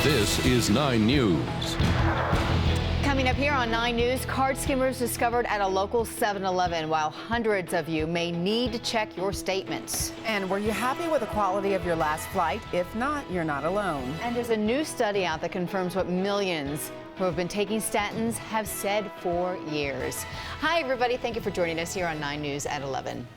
This is 9 News. Coming up here on 9 News, card skimmers discovered at a local 7-Eleven, while hundreds of you may need to check your statements. And were you happy with the quality of your last flight? If not, you're not alone. And there's a new study out that confirms what millions who have been taking statins have said for years. Hi, everybody. Thank you for joining us here on 9 News at 11.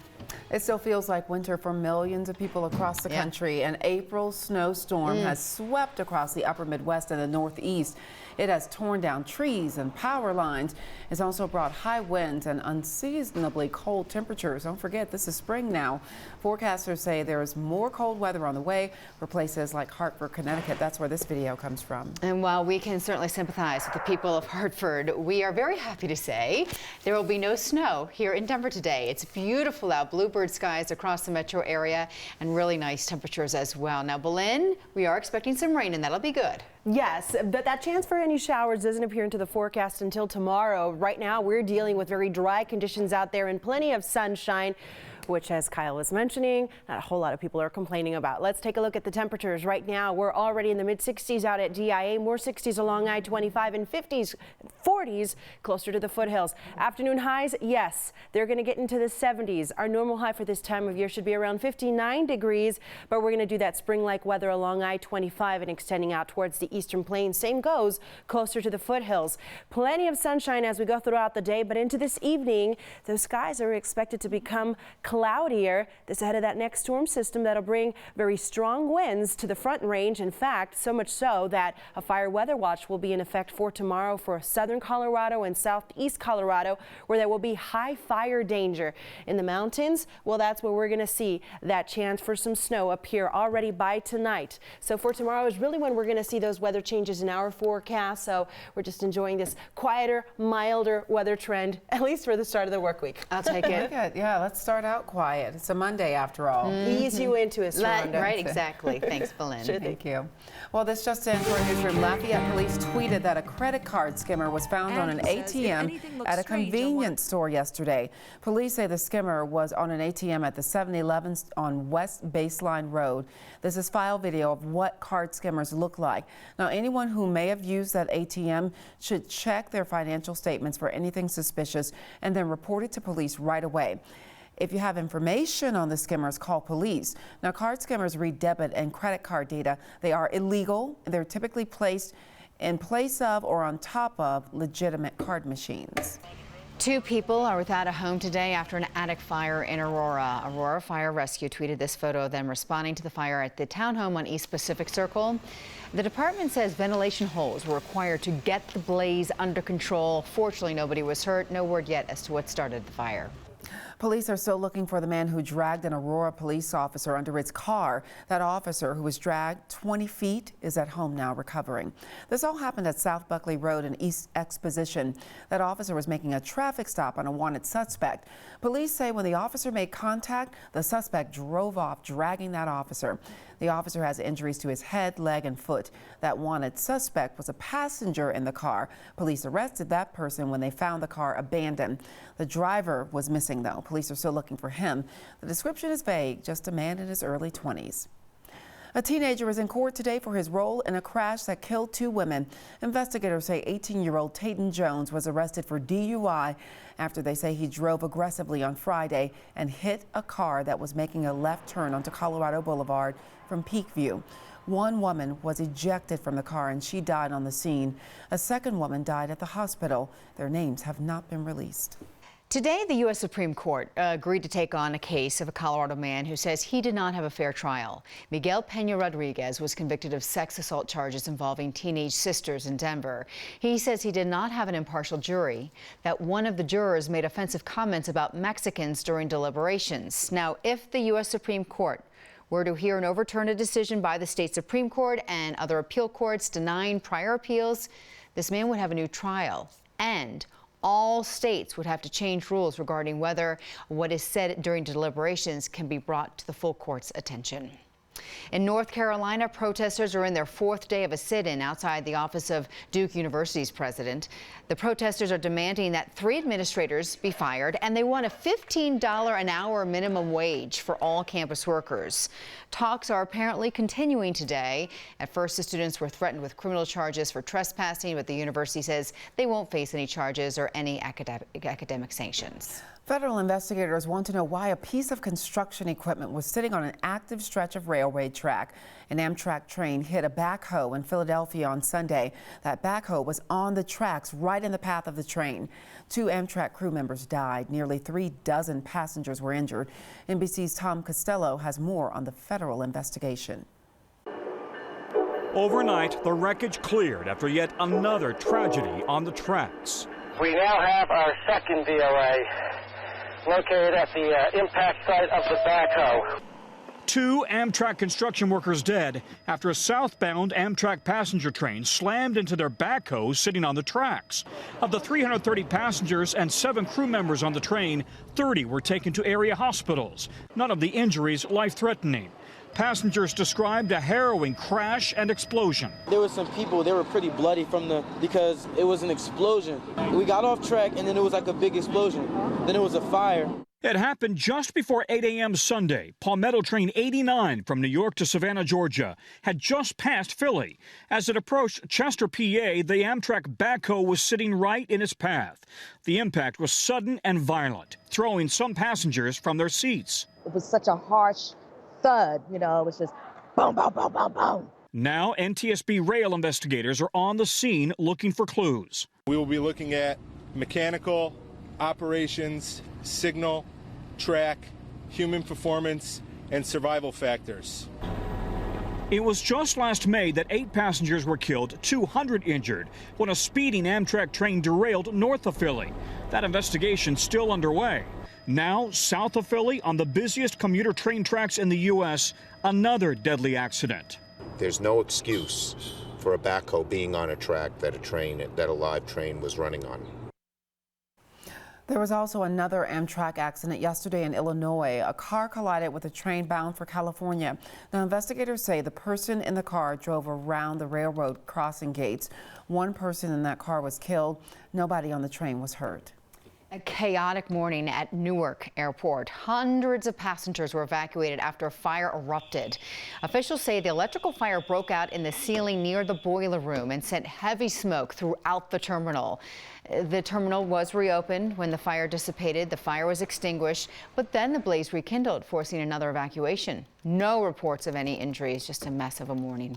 It still feels like winter for millions of people across the country. An April snowstorm has swept across the upper Midwest and the Northeast. It has torn down trees and power lines. It's also brought high winds and unseasonably cold temperatures. Don't forget, this is spring now. Forecasters say there is more cold weather on the way for places like Hartford, Connecticut. That's where this video comes from. And while we can certainly sympathize with the people of Hartford, we are very happy to say there will be no snow here in Denver today. It's beautiful out, bluebird skies across the metro area, and really nice temperatures as well. Now, Belen, we are expecting some rain, and that'll be good. Yes, but that chance for any showers doesn't appear into the forecast until tomorrow. Right now, we're dealing with very dry conditions out there and plenty of sunshine, which, as Kyle was mentioning, not a whole lot of people are complaining about. Let's take a look at the temperatures. Right now, we're already in the mid-60s out at DIA, more 60s along I-25, and 50s, 40s closer to the foothills. Afternoon highs, yes, they're going to get into the 70s. Our normal high for this time of year should be around 59 degrees, but we're going to do that spring-like weather along I-25 and extending out towards the eastern plains. Same goes closer to the foothills. Plenty of sunshine as we go throughout the day, but into this evening, those skies are expected to become cloudier. This ahead of that next storm system that'll bring very strong winds to the front range. In fact, so much so that a fire weather watch will be in effect for tomorrow for southern Colorado and southeast Colorado, where there will be high fire danger. In the mountains, well, that's where we're going to see that chance for some snow appear already by tonight. So for tomorrow is really when we're going to see those weather changes in our forecast. So we're just enjoying this quieter, milder weather trend, at least for the start of the work week. I'll take it. Yeah, let's start out quiet. It's a Monday after all. Ease you into it, Sharonda. Right, exactly. Thanks, Belen. Sure, thank you. Well, this just in for our newsroom. Lafayette police tweeted that a credit card skimmer was found on an ATM at a convenience store yesterday. Police say the skimmer was on an ATM at the 7-Eleven on West Baseline Road. This is file video of what card skimmers look like. Now, anyone who may have used that ATM should check their financial statements for anything suspicious and then report it to police right away. If you have information on the skimmers, call police. Now, card skimmers read debit and credit card data. They are illegal. They're typically placed in place of or on top of legitimate card machines. 2 people are without a home today after an attic fire in Aurora. Aurora Fire Rescue tweeted this photo of them responding to the fire at the townhome on East Pacific Circle. The department says ventilation holes were required to get the blaze under control. Fortunately, nobody was hurt. No word yet as to what started the fire. Police are still looking for the man who dragged an Aurora police officer under his car. That officer, who was dragged 20 feet, is at home now recovering. This all happened at South Buckley Road in East Exposition. That officer was making a traffic stop on a wanted suspect. Police say when the officer made contact, the suspect drove off, dragging that officer. The officer has injuries to his head, leg, and foot. That wanted suspect was a passenger in the car. Police arrested that person when they found the car abandoned. The driver was missing, though. Police are still looking for him. The description is vague, just a man in his early 20s. A teenager was in court today for his role in a crash that killed 2 women. Investigators say 18-year-old Tayton Jones was arrested for DUI after they say he drove aggressively on Friday and hit a car that was making a left turn onto Colorado Boulevard from Peakview. 1 woman was ejected from the car and she died on the scene. A second woman died at the hospital. Their names have not been released. Today, the U.S. Supreme Court agreed to take on a case of a Colorado man who says he did not have a fair trial. Miguel Pena-Rodriguez was convicted of sex assault charges involving teenage sisters in Denver. He says he did not have an impartial jury, that one of the jurors made offensive comments about Mexicans during deliberations. Now, if the U.S. Supreme Court were to hear and overturn a decision by the state Supreme Court and other appeal courts denying prior appeals, this man would have a new trial, and all states would have to change rules regarding whether what is said during deliberations can be brought to the full court's attention. In North Carolina, protesters are in their fourth day of a sit-in outside the office of Duke University's president. The protesters are demanding that 3 administrators be fired, and they want a $15 an hour minimum wage for all campus workers. Talks are apparently continuing today. At first, the students were threatened with criminal charges for trespassing, but the university says they won't face any charges or any academic sanctions. Federal investigators want to know why a piece of construction equipment was sitting on an active stretch of railway track. An Amtrak train hit a backhoe in Philadelphia on Sunday. That backhoe was on the tracks right in the path of the train. 2 Amtrak crew members died. Nearly 3 dozen passengers were injured. NBC's Tom Costello has more on the federal investigation. Overnight, the wreckage cleared after yet another tragedy on the tracks. We now have our second DOA located at the impact site of the backhoe. 2 Amtrak construction workers dead after a southbound Amtrak passenger train slammed into their backhoe sitting on the tracks. Of the 330 passengers and 7 crew members on the train, 30 were taken to area hospitals. None of the injuries life-threatening. Passengers described a harrowing crash and explosion. There were some people, they were pretty bloody because it was an explosion. We got off track and then it was like a big explosion. Then it was a fire. It happened just before 8 a.m. Sunday. Palmetto train 89 from New York to Savannah, Georgia, had just passed Philly. As it approached Chester, PA, the Amtrak backhoe was sitting right in its path. The impact was sudden and violent, throwing some passengers from their seats. It was such a harsh thud, it was just boom, boom, boom, boom, boom. Now, NTSB rail investigators are on the scene looking for clues. We will be looking at mechanical, operations, signal, track, human performance, and survival factors. It was just last May that 8 passengers were killed, 200 injured, when a speeding Amtrak train derailed north of Philly. That investigation's still underway. Now, south of Philly, on the busiest commuter train tracks in the U.S., another deadly accident. There's no excuse for a backhoe being on a track that a live train was running on. There was also another Amtrak accident yesterday in Illinois. A car collided with a train bound for California. Now, investigators say the person in the car drove around the railroad crossing gates. 1 person in that car was killed. Nobody on the train was hurt. A chaotic morning at Newark Airport. Hundreds of passengers were evacuated after a fire erupted. Officials say the electrical fire broke out in the ceiling near the boiler room and sent heavy smoke throughout the terminal. The terminal was reopened when the fire dissipated. The fire was extinguished, but then the blaze rekindled, forcing another evacuation. No reports of any injuries, just a mess of a morning.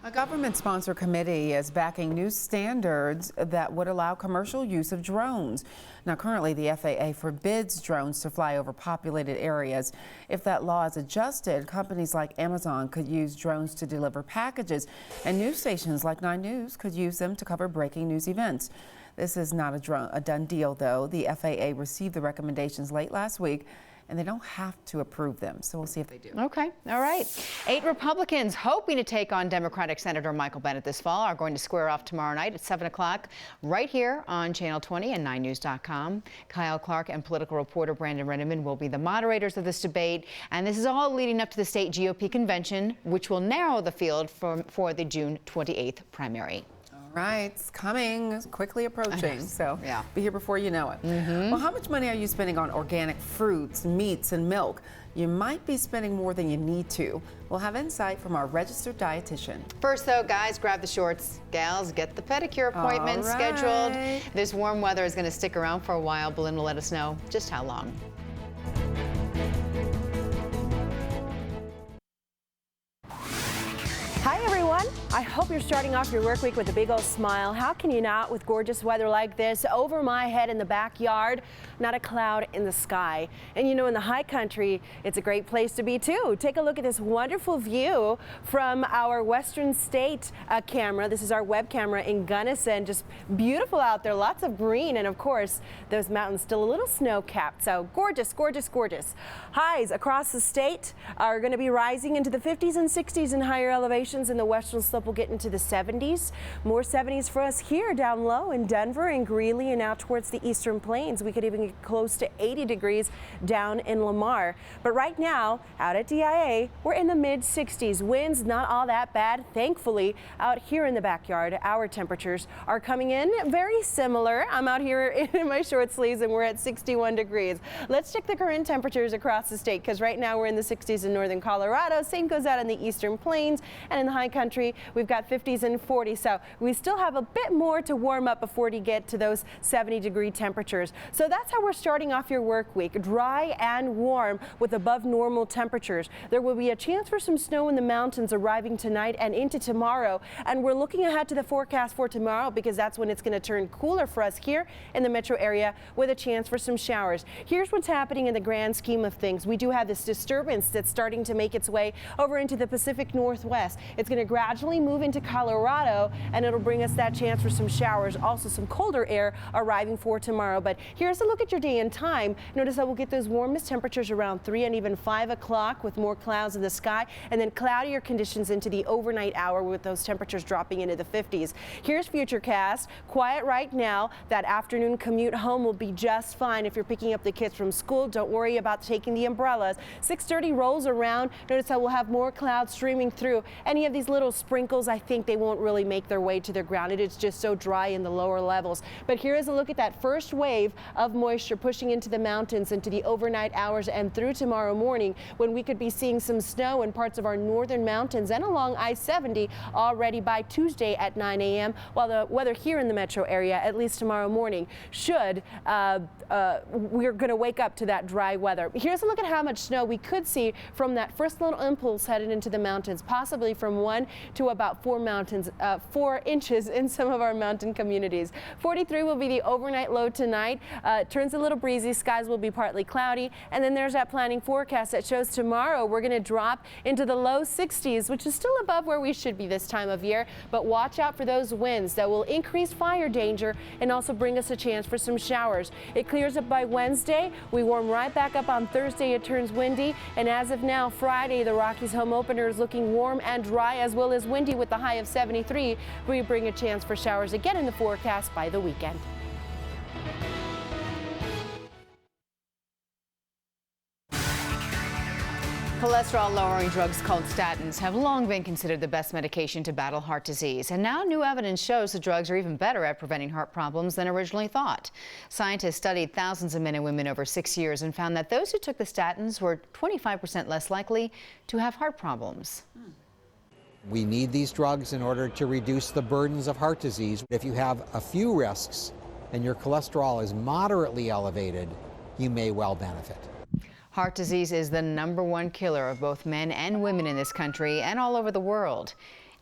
A government-sponsored committee is backing new standards that would allow commercial use of drones. Now, currently, the FAA forbids drones to fly over populated areas. If that law is adjusted, companies like Amazon could use drones to deliver packages, and news stations like 9 News could use them to cover breaking news events. This is not a done deal, though. The FAA received the recommendations late last week, and they don't have to approve them. So we'll see if they do. Okay, all right. 8 Republicans hoping to take on Democratic Senator Michael Bennet this fall are going to square off tomorrow night at 7 o'clock right here on Channel 20 and 9news.com. Kyle Clark and political reporter Brandon Renneman will be the moderators of this debate. And this is all leading up to the state GOP convention, which will narrow the field for the June 28th primary. All right, it's coming, it's quickly approaching, so yeah. Be here before you know it. Well, how much money are you spending on organic fruits, meats, and milk? You might be spending more than you need to. We'll have insight from our registered dietitian. First, though, guys, grab the shorts. Gals, get the pedicure appointment scheduled. This warm weather is going to stick around for a while. Belinda will let us know just how long. Hi everyone, I hope you're starting off your work week with a big old smile. How can you not with gorgeous weather like this? Over my head in the backyard, not a cloud in the sky. And you know, in the high country, it's a great place to be too. Take a look at this wonderful view from our Western State camera. This is our web camera in Gunnison. Just beautiful out there, lots of green, and of course, those mountains still a little snow-capped. So gorgeous, gorgeous, gorgeous. Highs across the state are going to be rising into the 50s and 60s in higher elevations in the western slope slope will get into the 70s. More 70s for us here down low in Denver and Greeley and out towards the eastern plains. We could even get close to 80 degrees down in Lamar. But right now, out at DIA, we're in the mid-60s. Winds not all that bad. Thankfully, out here in the backyard, our temperatures are coming in very similar. I'm out here in my short sleeves and we're at 61 degrees. Let's check the current temperatures across the state because right now we're in the 60s in northern Colorado. Same goes out in the eastern plains and in the high country. We've got 50s and 40s. So we still have a bit more to warm up before we get to those 70-degree temperatures. So that's how we're starting off your work week. Dry and warm with above normal temperatures. There will be a chance for some snow in the mountains arriving tonight and into tomorrow. And we're looking ahead to the forecast for tomorrow because that's when it's going to turn cooler for us here in the metro area with a chance for some showers. Here's what's happening in the grand scheme of things. We do have this disturbance that's starting to make its way over into the Pacific Northwest. It's going to gradually move into Colorado and it'll bring us that chance for some showers. Also some colder air arriving for tomorrow. But here's a look at your day and time. Notice that we'll get those warmest temperatures around 3 and even 5 o'clock with more clouds in the sky and then cloudier conditions into the overnight hour with those temperatures dropping into the 50s. Here's Futurecast. Quiet right now. That afternoon commute home will be just fine if you're picking up the kids from school. Don't worry about taking the umbrellas. 6:30 rolls around. Notice how we'll have more clouds streaming through. Any of these little sprinkles, I think they won't really make their way to the ground. It is just so dry in the lower levels. But here is a look at that first wave of moisture pushing into the mountains into the overnight hours and through tomorrow morning when we could be seeing some snow in parts of our northern mountains and along I-70 already by Tuesday at 9 a.m. while the weather here in the metro area, at least tomorrow morning, should we're going to wake up to that dry weather. Here's a look at how much snow we could see from that first little impulse headed into the mountains, possibly from 1 to about 4 inches in some of our mountain communities. 43 will be the overnight low tonight. Turns a little breezy. Skies will be partly cloudy. And then there's that planning forecast that shows tomorrow we're going to drop into the low 60s, which is still above where we should be this time of year. But watch out for those winds that will increase fire danger and also bring us a chance for some showers. It clears up by Wednesday. We warm right back up on Thursday. It turns windy. And as of now, Friday, the Rockies home opener is looking warm and dry as well as windy with the high of 73. We bring a chance for showers again in the forecast by the weekend. Cholesterol-lowering drugs called statins have long been considered the best medication to battle heart disease. And now new evidence shows the drugs are even better at preventing heart problems than originally thought. Scientists studied thousands of men and women over 6 years and found that those who took the statins were 25% less likely to have heart problems. We need these drugs in order to reduce the burdens of heart disease. If you have a few risks and your cholesterol is moderately elevated, you may well benefit. Heart disease is the #1 killer of both men and women in this country and all over the world.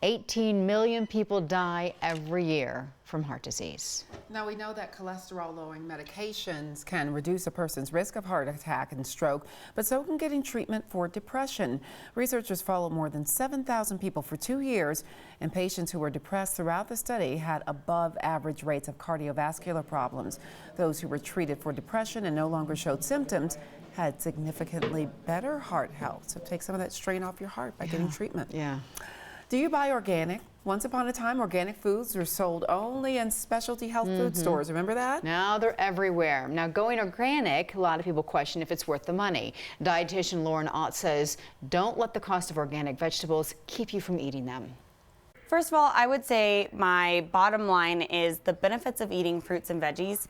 18 million people die every year from heart disease. Now we know that cholesterol-lowering medications can reduce a person's risk of heart attack and stroke, but so can getting treatment for depression. Researchers followed more than 7,000 people for 2 years, and patients who were depressed throughout the study had above average rates of cardiovascular problems. Those who were treated for depression and no longer showed symptoms had significantly better heart health. So take some of that strain off your heart by getting treatment. Yeah. Do you buy organic? Once upon a time, organic foods were sold only in specialty health food stores. Remember that? Now they're everywhere. Now going organic, a lot of people question if it's worth the money. Dietitian Lauren Ott says, don't let the cost of organic vegetables keep you from eating them. First of all, I would say my bottom line is the benefits of eating fruits and veggies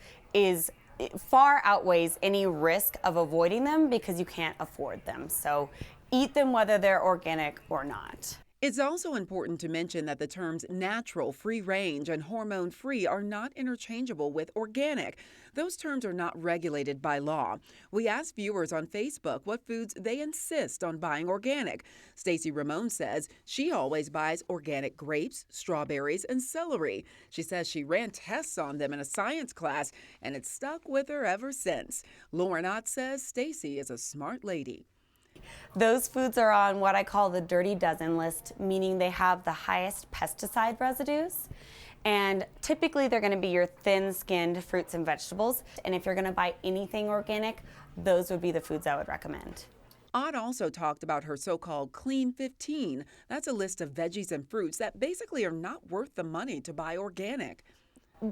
far outweighs any risk of avoiding them because you can't afford them. So eat them whether they're organic or not. It's also important to mention that the terms natural, free range, and hormone free are not interchangeable with organic. Those terms are not regulated by law. We asked viewers on Facebook what foods they insist on buying organic. Stacey Ramon says she always buys organic grapes, strawberries, and celery. She says she ran tests on them in a science class, and it's stuck with her ever since. Lauren Ott says Stacey is a smart lady. Those foods are on what I call the dirty dozen list, meaning they have the highest pesticide residues. And typically they're going to be your thin-skinned fruits and vegetables. And if you're going to buy anything organic, those would be the foods I would recommend. Ott also talked about her so-called Clean 15. That's a list of veggies and fruits that basically are not worth the money to buy organic.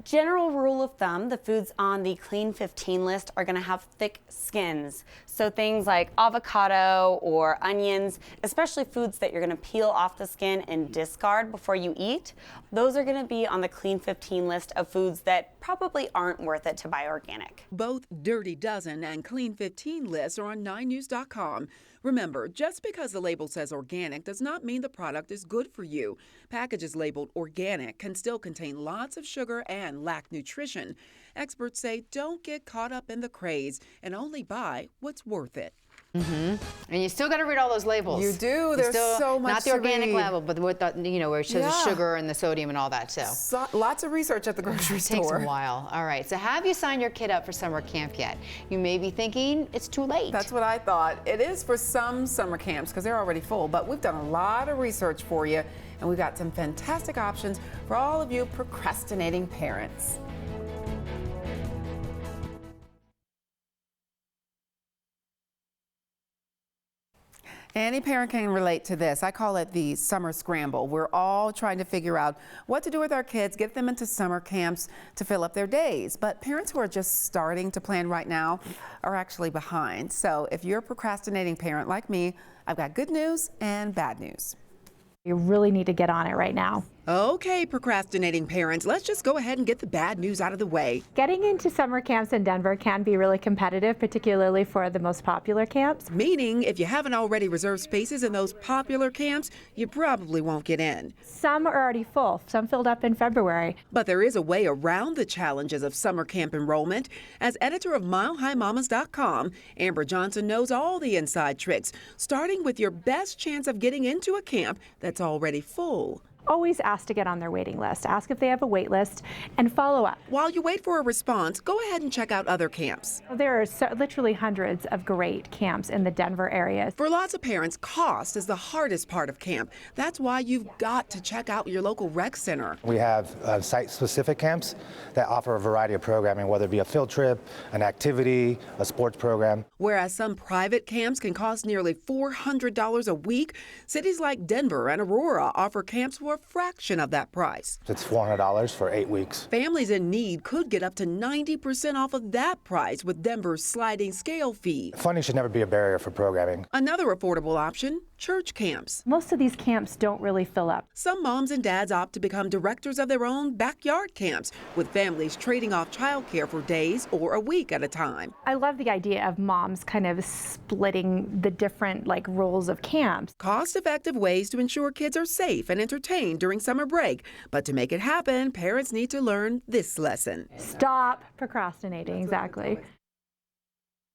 General rule of thumb, the foods on the Clean 15 list are going to have thick skins. So things like avocado or onions, especially foods that you're going to peel off the skin and discard before you eat, those are going to be on the Clean 15 list of foods that probably aren't worth it to buy organic. Both Dirty Dozen and Clean 15 lists are on 9news.com. Remember, just because the label says organic does not mean the product is good for you. Packages labeled organic can still contain lots of sugar and lack nutrition. Experts say don't get caught up in the craze and only buy what's worth it. And you still got to read all those labels. You do. There's so much not the to organic read. label, but with the, where it shows the sugar and the sodium and all that. So lots of research at the grocery store. It takes a while. All right. So have you signed your kid up for summer camp yet? You may be thinking it's too late. That's what I thought. It is for some summer camps because they're already full, but we've done a lot of research for you, and we've got some fantastic options for all of you procrastinating parents. Any parent can relate to this. I call it the summer scramble. We're all trying to figure out what to do with our kids, get them into summer camps to fill up their days. But parents who are just starting to plan right now are actually behind. So if you're a procrastinating parent like me, I've got good news and bad news. You really need to get on it right now. Okay, procrastinating parents, let's just go ahead and get the bad news out of the way. Getting into summer camps in Denver can be really competitive, particularly for the most popular camps. Meaning, if you haven't already reserved spaces in those popular camps, you probably won't get in. Some are already full, some filled up in February. But there is a way around the challenges of summer camp enrollment. As editor of MileHighMamas.com, Amber Johnson knows all the inside tricks, starting with your best chance of getting into a camp that's already full. Always ask to get on their waiting list. Ask if they have a wait list and follow up. While you wait for a response, go ahead and check out other camps. There are literally hundreds of great camps in the Denver area. For lots of parents, cost is the hardest part of camp. That's why you've got to check out your local rec center. We have site-specific camps that offer a variety of programming, whether it be a field trip, an activity, a sports program. Whereas some private camps can cost nearly $400 a week, cities like Denver and Aurora offer camps for a fraction of that price. It's $400 for 8 weeks. Families in need could get up to 90% off of that price with Denver's sliding scale fee. Funding should never be a barrier for programming. Another affordable option, church camps. Most of these camps don't really fill up. Some moms and dads opt to become directors of their own backyard camps, with families trading off childcare for days or a week at a time. I love the idea of moms kind of splitting the different roles of camps. Cost-effective ways to ensure kids are safe and entertained during summer break. But to make it happen, parents need to learn this lesson. Stop procrastinating, exactly.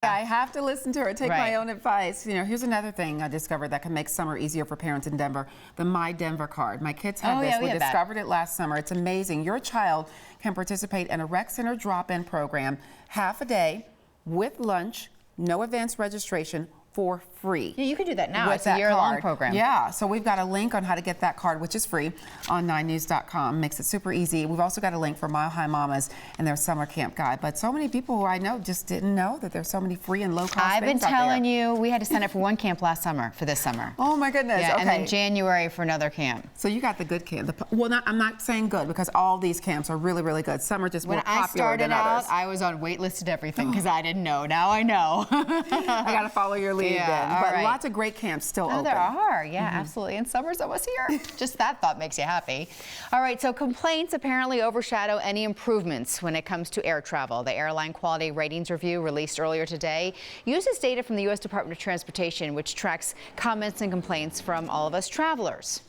I have to listen to her, take my own advice. Here's another thing I discovered that can make summer easier for parents in Denver, the My Denver card. My kids have this. We discovered it last summer. It's amazing. Your child can participate in a rec center drop-in program, half a day, with lunch, no advanced registration, for free. Yeah, you can do that now. It's a year-long program. Yeah, so we've got a link on how to get that card, which is free, on 9news.com. Makes it super easy. We've also got a link for Mile High Mamas and their summer camp guide. But so many people who I know just didn't know that there's so many free and low-cost things I've been out telling there. you, we had to sign up for one camp last summer for this summer. Oh my goodness. Yeah, okay. and then January for another camp. So you got the good camp. I'm not saying good because all these camps are really, really good. Some are just more popular than others. When I started out, I was on waitlisted everything because I didn't know. Now I know. I got to follow your lead then. But lots of great camps still open. There are, yeah, absolutely. And summer's almost here. Just that thought makes you happy. All right, so complaints apparently overshadow any improvements when it comes to air travel. The Airline Quality Ratings Review, released earlier today, uses data from the U.S. Department of Transportation, which tracks comments and complaints from all of us travelers.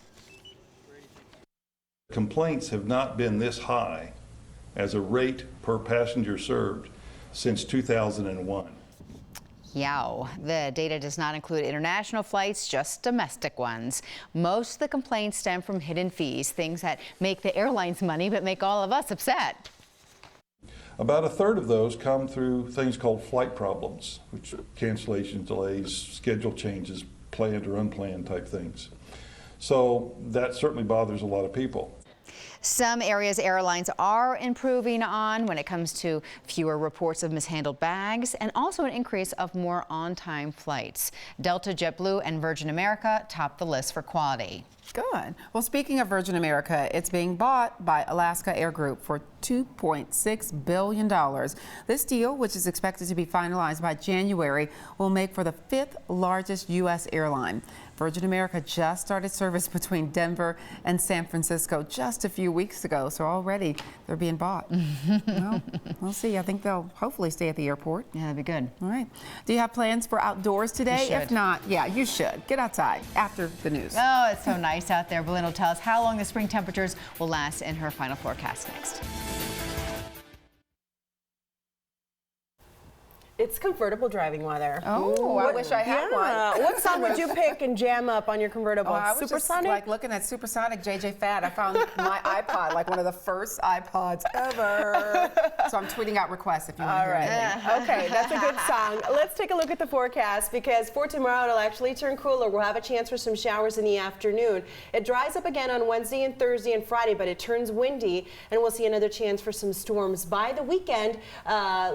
Complaints have not been this high as a rate per passenger served since 2001. Yow. The data does not include international flights, just domestic ones. Most of the complaints stem from hidden fees, things that make the airlines money but make all of us upset. About a third of those come through things called flight problems, which are cancellations, delays, schedule changes, planned or unplanned type things. So that certainly bothers a lot of people. Some areas airlines are improving on when it comes to fewer reports of mishandled bags and also an increase of more on-time flights. Delta, JetBlue, and Virgin America top the list for quality. Good. Well, speaking of Virgin America, it's being bought by Alaska Air Group for $2.6 billion. This deal, which is expected to be finalized by January, will make for the 5th largest U.S. airline. Virgin America just started service between Denver and San Francisco just a few weeks ago, so already they're being bought. Well, we'll see. I think they'll hopefully stay at the airport. Yeah, that'd be good. All right. Do you have plans for outdoors today? If not, yeah, you should. Get outside after the news. Oh, it's so nice out there. Belinda will tell us how long the spring temperatures will last in her final forecast next. It's convertible driving weather. Oh, I wish I had one. What song would you pick and jam up on your convertible? I was Supersonic? just like looking at Supersonic, JJ Fad. I found my iPod, like one of the first iPods ever. So I'm tweeting out requests if you want to hear anything. Okay, that's a good song. Let's take a look at the forecast because for tomorrow it'll actually turn cooler. We'll have a chance for some showers in the afternoon. It dries up again on Wednesday and Thursday and Friday, but it turns windy, and we'll see another chance for some storms by the weekend,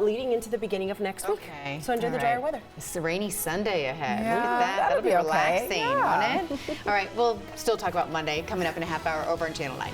leading into the beginning of next week. Okay. So enjoy the drier weather. It's a rainy Sunday ahead. Yeah, Look at that. that'll be relaxing, okay. won't it? All right, we'll still talk about Monday coming up in a half hour over on Channel 9.